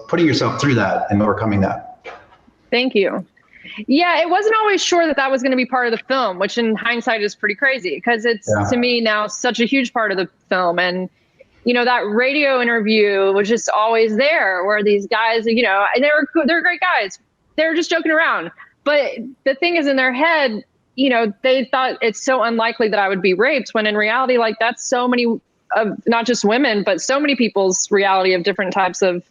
putting yourself through that and overcoming that. Thank you. Yeah, it wasn't always sure that was going to be part of the film, which in hindsight is pretty crazy, because it's to me now such a huge part of the film. And, that radio interview was just always there, where these guys, and they're great guys. They're just joking around. But the thing is, in their head, they thought it's so unlikely that I would be raped, when in reality, like, that's so many of not just women, but so many people's reality of different types of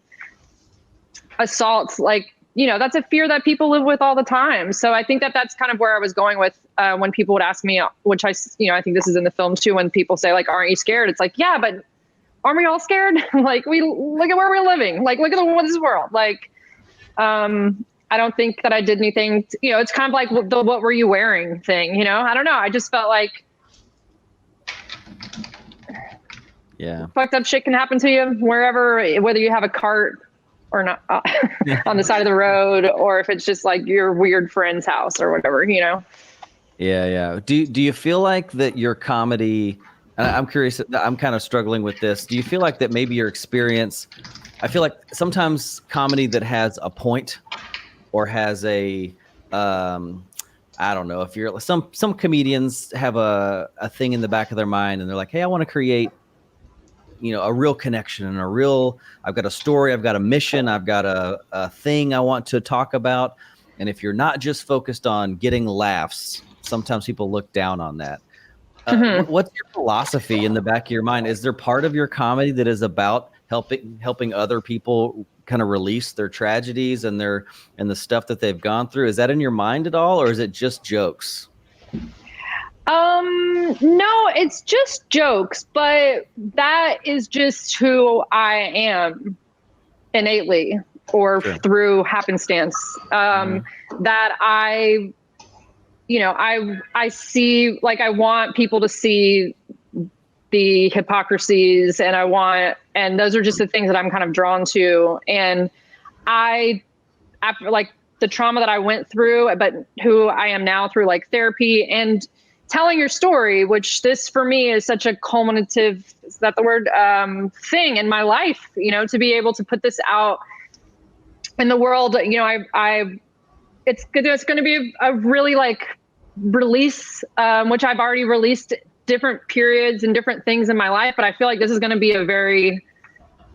assaults. Like, that's a fear that people live with all the time. So I think that's kind of where I was going with when people would ask me, which I think this is in the film too, when people say, like, aren't you scared? It's like, yeah, but aren't we all scared? Like, we look at where we're living. Like, look at this world. Like, I don't think that I did anything. It's kind of like the "what were you wearing" thing. I don't know. I just felt like, fucked up shit can happen to you wherever, whether you have a cart or not on the side of the road, or if it's just like your weird friend's house or whatever, Yeah. Do you feel like that your comedy, and I'm curious, I'm kind of struggling with this. Do you feel like that maybe your experience, I feel like sometimes comedy that has a point or has I don't know, if you're some comedians have a thing in the back of their mind and they're like, hey, I want to create a real connection and I've got a story, I've got a mission, I've got a thing I want to talk about. And if you're not just focused on getting laughs, sometimes people look down on that. What's your philosophy in the back of your mind? Is there part of your comedy that is about helping other people kind of release their tragedies and the stuff that they've gone through? Is that in your mind at all, or is it just jokes? No, it's just jokes, but that is just who I am innately, or through happenstance. That I see, like, I want people to see the hypocrisies, and those are just the things that I'm kind of drawn to. And after, like, the trauma that I went through, but who I am now through, like, therapy and telling your story, which this for me is such a culminative, is that the word, thing in my life, to be able to put this out in the world. It's going to be a really, like, release, which I've already released different periods and different things in my life, but I feel like this is going to be a very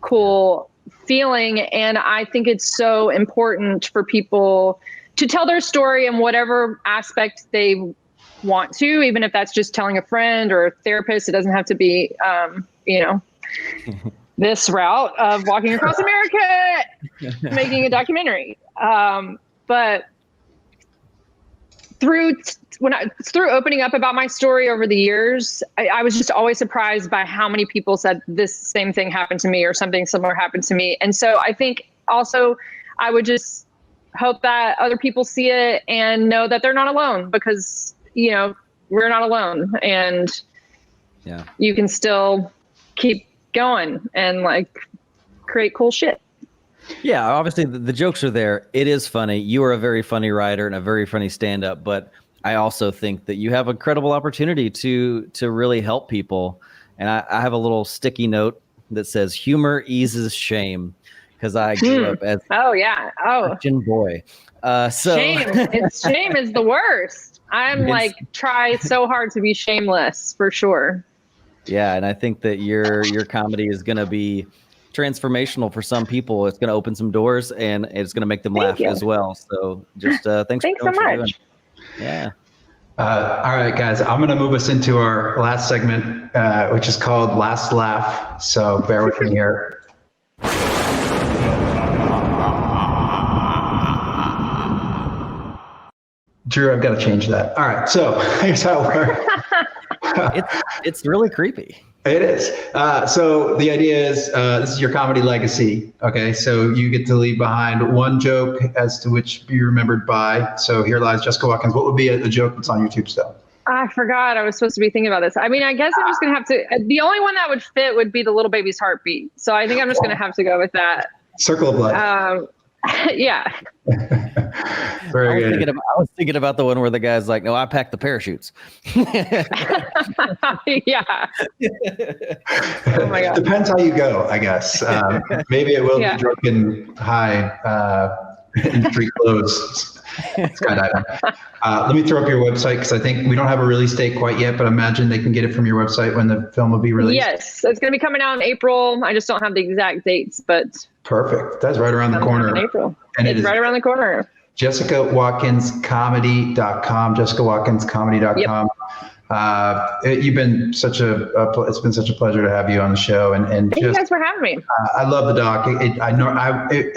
cool feeling. And I think it's so important for people to tell their story in whatever aspect they want to, even if that's just telling a friend or a therapist. It doesn't have to be, this route of walking across America, making a documentary. But through opening up about my story over the years, I was just always surprised by how many people said this same thing happened to me or something similar happened to me. And so I think also I would just hope that other people see it and know that they're not alone, because, you know, we're not alone, and you can still keep going and like create cool shit. Yeah, obviously the jokes are there. It is funny. You are a very funny writer and a very funny stand-up, but I also think that you have a credible opportunity to really help people. And I have a little sticky note that says humor eases shame, because I grew up as a Christian boy. Shame is the worst. I'm like try so hard to be shameless, for sure. Yeah, and I think that your comedy is going to be transformational for some people. It's going to open some doors, and it's going to make them laugh as well. So just thanks so much. Yeah. All right, guys, I'm going to move us into our last segment, which is called Last Laugh. So bear with me here. Drew, I've got to change that. All right, so here's how it works. It's really creepy. It is. So the idea is this is your comedy legacy. Okay, so you get to leave behind one joke as to which be remembered by. So here lies Jessica Watkins. What would be a joke that's on YouTube still? I forgot I was supposed to be thinking about this. I mean, I guess I'm just going to have to, the only one that would fit would be the little baby's heartbeat. So I think I'm just going to have to go with that. Circle of life. Yeah. Very good. I was thinking about the one where the guy's like, no, I packed the parachutes. Yeah. Oh my God. Depends how you go, I guess. Maybe it will be drunken high in street clothes. Skydiving. Let me throw up your website, because I think we don't have a release date quite yet, but I imagine they can get it from your website when the film will be released. Yes, it's going to be coming out in April. I just don't have the exact dates, but perfect. That's right around the corner. In April. And it's right around the corner. JessicaWatkinsComedy.com. JessicaWatkinsComedy.com. You've been it's been such a pleasure to have you on the show, and thank you guys for having me. I love the doc.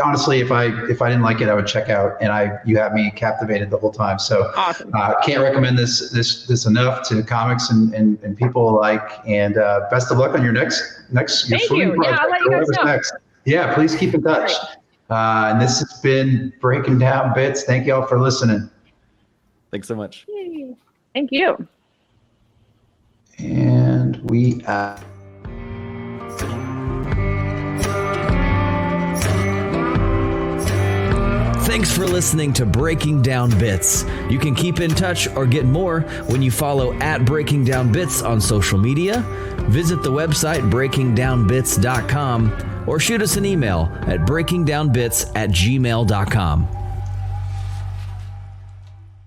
Honestly, if I didn't like it, I would check out, and you have me captivated the whole time. So awesome. Can't recommend this enough to comics and people alike. And best of luck on your next. Thank you. Yeah, I'll let you guys know. Next. Yeah, please keep in touch. And this has been Breaking Down Bits. Thank you all for listening. Thanks so much. Yay. Thank you. And we Thanks for listening to Breaking Down Bits. You can keep in touch or get more when you follow @BreakingDownBits on social media, visit the website breakingdownbits.com, or shoot us an email at breakingdownbits@gmail.com.